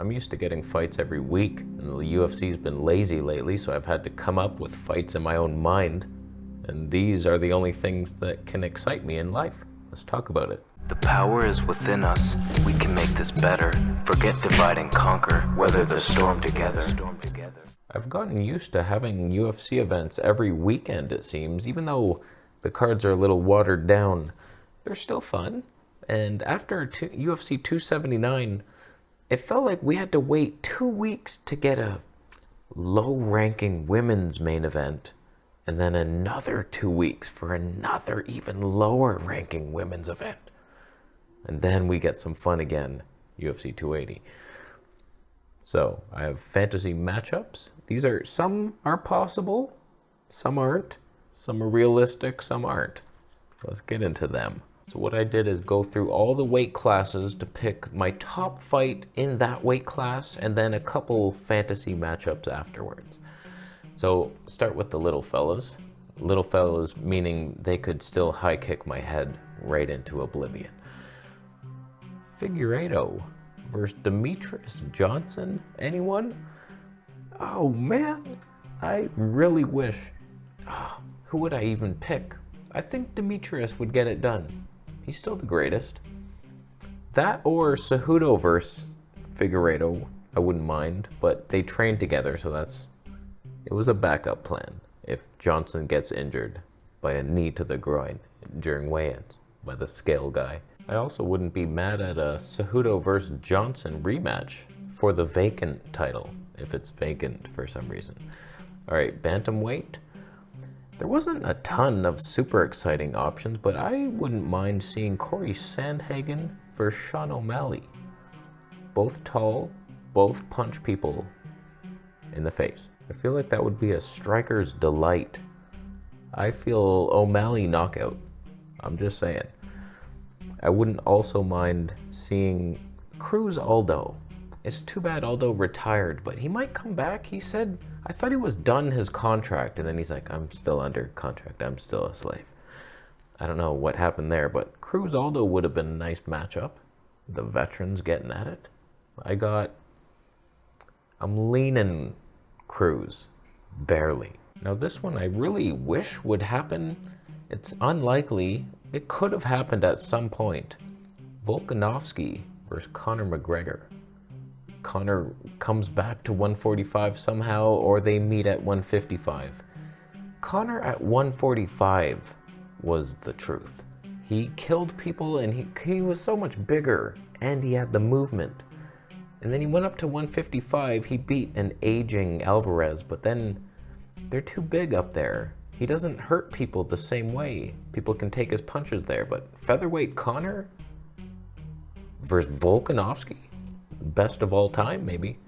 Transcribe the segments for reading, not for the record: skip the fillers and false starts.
I'm used to getting fights every week, and the UFC's been lazy lately, so I've had to come up with fights in my own mind. And these are the only things that can excite me in life. Let's talk about it. The power is within us. We can make this better. Forget divide and conquer. Weather the storm together. I've gotten used to having UFC events every weekend, it seems. Even though the cards are a little watered down, they're still fun. And after UFC 279, it felt like we had to wait 2 weeks to get a low-ranking women's main event, and then another 2 weeks for another even lower-ranking women's event. And then we get some fun again, UFC 280. So, I have fantasy matchups. Some are possible, some aren't. Some are realistic, some aren't. Let's get into them. So what I did is go through all the weight classes to pick my top fight in that weight class, and then a couple fantasy matchups afterwards. So start with the little fellas. Little fellas meaning they could still high kick my head right into oblivion. Figueiredo versus Demetrius Johnson. Anyone? Oh man, I really wish. Who would I even pick? I think Demetrius would get it done. He's still the greatest. That or Cejudo versus Figueiredo, I wouldn't mind, but they trained together, so it was a backup plan if Johnson gets injured by a knee to the groin during weigh-ins by the scale guy. I also wouldn't be mad at a Cejudo versus Johnson rematch for the vacant title, if it's vacant for some reason. All right, bantamweight. There wasn't a ton of super exciting options, but I wouldn't mind seeing Corey Sandhagen versus Sean O'Malley. Both tall, both punch people in the face. I feel like that would be a striker's delight. I feel O'Malley knockout. I'm just saying. I wouldn't also mind seeing Cruz Aldo. It's too bad Aldo retired, but he might come back. He said, I thought he was done his contract, and then he's like, I'm still under contract. I'm still a slave. I don't know what happened there, but Cruz Aldo would have been a nice matchup. The veterans getting at it. I'm leaning Cruz, barely. Now this one I really wish would happen. It's unlikely. It could have happened at some point. Volkanovski versus Conor McGregor. Conor comes back to 145 somehow, or they meet at 155. Conor at 145 was the truth. He killed people, and he was so much bigger, and he had the movement. And then he went up to 155, he beat an aging Alvarez, but then they're too big up there. He doesn't hurt people the same way. People can take his punches there, but featherweight Conor versus Volkanovski? Best of all time, maybe.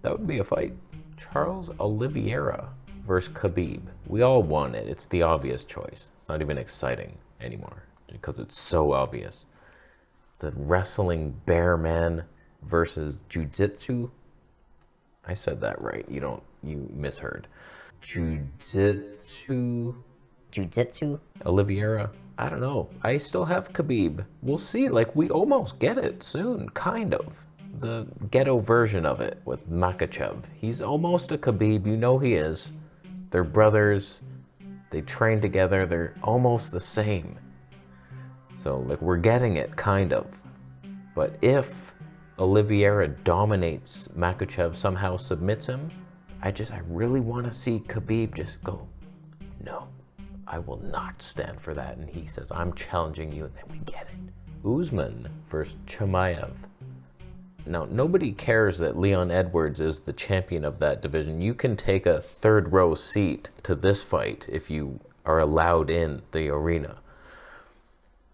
That would be a fight. Charles Oliveira versus Khabib. We all want it. It's the obvious choice. It's not even exciting anymore because it's so obvious. The wrestling bear man versus jiu-jitsu. I said that right. You misheard. Jiu-jitsu. Oliveira. I don't know. I still have Khabib. We'll see. We almost get it soon, kind of. The ghetto version of it with Makhachev. He's almost a Khabib, you know he is. They're brothers, they train together, they're almost the same. So we're getting it, kind of. But if Oliveira dominates Makhachev, somehow submits him, I really want to see Khabib just go, no, I will not stand for that. And he says, I'm challenging you, and then we get it. Usman versus Chimaev. Now, nobody cares that Leon Edwards is the champion of that division. You can take a third row seat to this fight if you are allowed in the arena.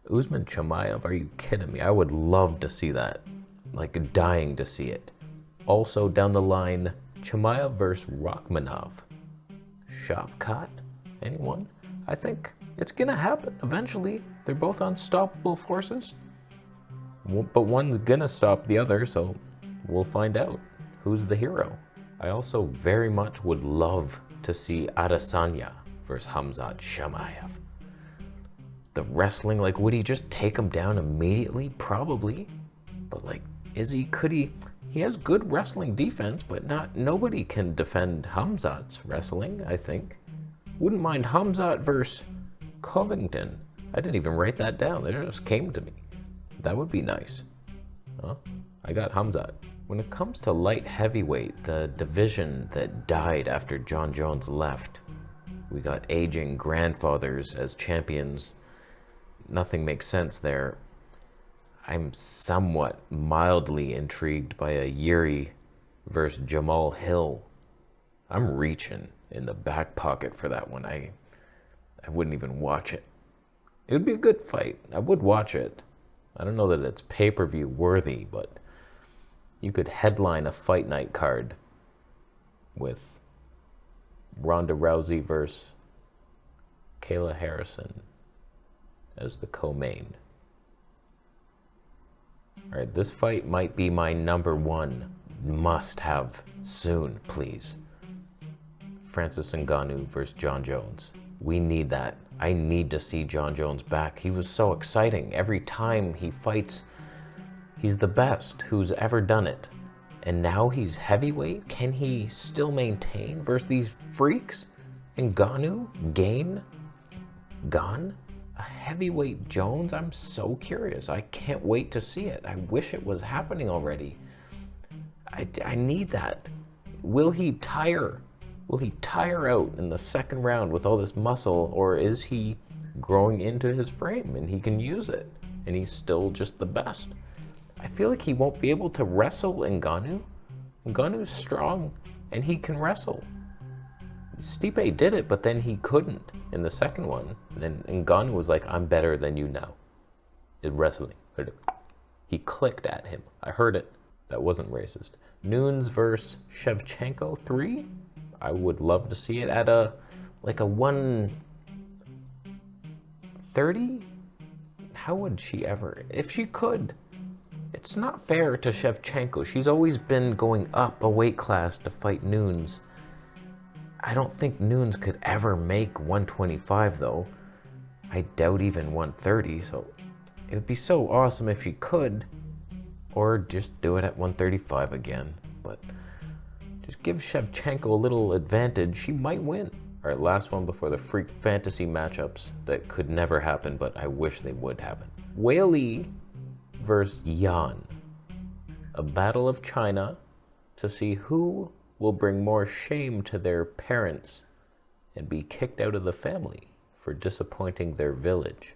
Usman Chimaev, are you kidding me? I would love to see that. Dying to see it. Also down the line, Chimaev versus Rakhmonov. Shavkat? Anyone? I think it's gonna happen eventually. They're both unstoppable forces. But one's gonna stop the other, so we'll find out who's the hero. I also very much would love to see Adesanya versus Khamzat Chimaev. The wrestling, would he just take him down immediately? Probably. But is he, could he He has good wrestling defense, but nobody can defend Khamzat's wrestling, I think. Wouldn't mind Khamzat versus Covington. I didn't even write that down. It just came to me. That would be nice. Huh? I got Khamzat. When it comes to light heavyweight, the division that died after Jon Jones left, we got aging grandfathers as champions. Nothing makes sense there. I'm somewhat mildly intrigued by a Yuri versus Jamal Hill. I'm reaching in the back pocket for that one. I wouldn't even watch it. It would be a good fight. I would watch it. I don't know that it's pay-per-view worthy, but you could headline a fight night card with Ronda Rousey versus Kayla Harrison as the co-main. All right, this fight might be my number one must-have soon, please. Francis Ngannou versus Jon Jones. We need that. I need to see Jon Jones back. He was so exciting. Every time he fights, he's the best who's ever done it. And now he's heavyweight. Can he still maintain versus these freaks? Ngannou? Gone? A heavyweight Jones? I'm so curious. I can't wait to see it. I wish it was happening already. I need that. Will he tire? Will he tire out in the second round with all this muscle, or is he growing into his frame and he can use it and he's still just the best? I feel like he won't be able to wrestle Ngannou. Ngannou's strong and he can wrestle. Stipe did it, but then he couldn't in the second one. And then Ngannou was like, I'm better than you now in wrestling. He clicked at him. I heard it. That wasn't racist. Nunes versus Shevchenko 3? I would love to see it at a 130? How would she ever? If she could. It's not fair to Shevchenko. She's always been going up a weight class to fight Nunes. I don't think Nunes could ever make 125 though. I doubt even 130, so it would be so awesome if she could. Or just do it at 135 again. But just give Shevchenko a little advantage. She might win. All right, last one before the freak fantasy matchups that could never happen, but I wish they would happen. Weili versus Yan. A battle of China to see who will bring more shame to their parents and be kicked out of the family for disappointing their village.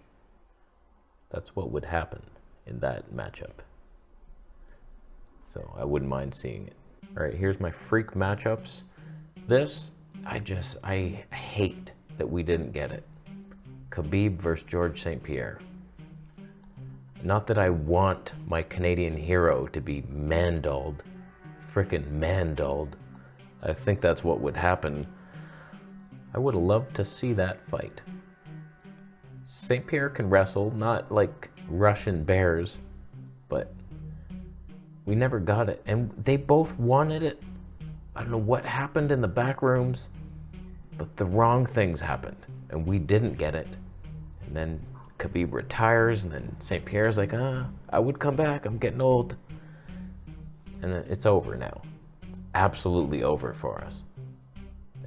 That's what would happen in that matchup. So I wouldn't mind seeing it. All right, here's my freak matchups. This, I hate that we didn't get it. Khabib versus George St. Pierre. Not that I want my Canadian hero to be mandalled, frickin' mandalled. I think that's what would happen. I would love to see that fight. St. Pierre can wrestle, not like Russian bears, but we never got it. And they both wanted it. I don't know what happened in the back rooms, but the wrong things happened, and we didn't get it. And then Khabib retires, and then St. Pierre's like, I would come back, I'm getting old. And then it's over now. It's absolutely over for us.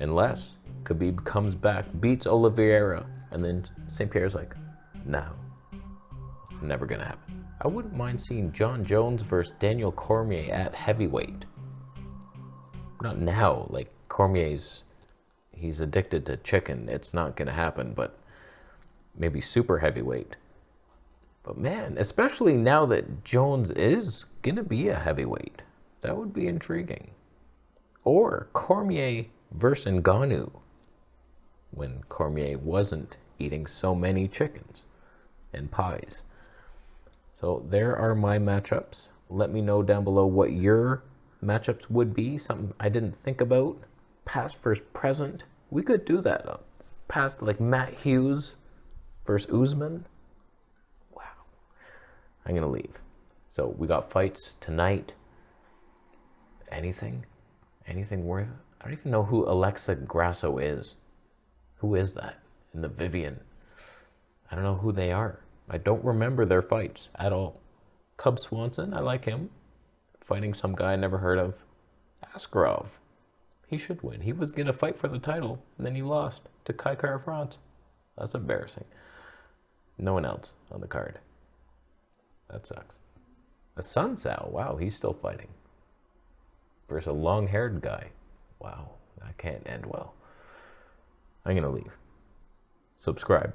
Unless Khabib comes back, beats Oliveira, and then St. Pierre's like, no, it's never gonna happen. I wouldn't mind seeing Jon Jones versus Daniel Cormier at heavyweight. Not now, like he's addicted to chicken. It's not gonna happen, but maybe super heavyweight. But man, especially now that Jones is gonna be a heavyweight, that would be intriguing. Or Cormier versus Ngannou, when Cormier wasn't eating so many chickens and pies. So there are my matchups. Let me know down below what your matchups would be. Something I didn't think about. Past versus present. We could do that. Past, like Matt Hughes versus Usman. Wow. I'm gonna leave. So we got fights tonight. Anything worth it? I don't even know who Alexa Grasso is. Who is that in the Vivian? I don't know who they are. I don't remember their fights at all. Cub Swanson, I like him. fighting some guy I never heard of. Askarov. He should win. He was going to fight for the title, and then he lost to Kai Kara-France. That's embarrassing. No one else on the card. That sucks. A Sun Sao. Wow, he's still fighting. Versus a long-haired guy. Wow, that can't end well. I'm going to leave. Subscribe.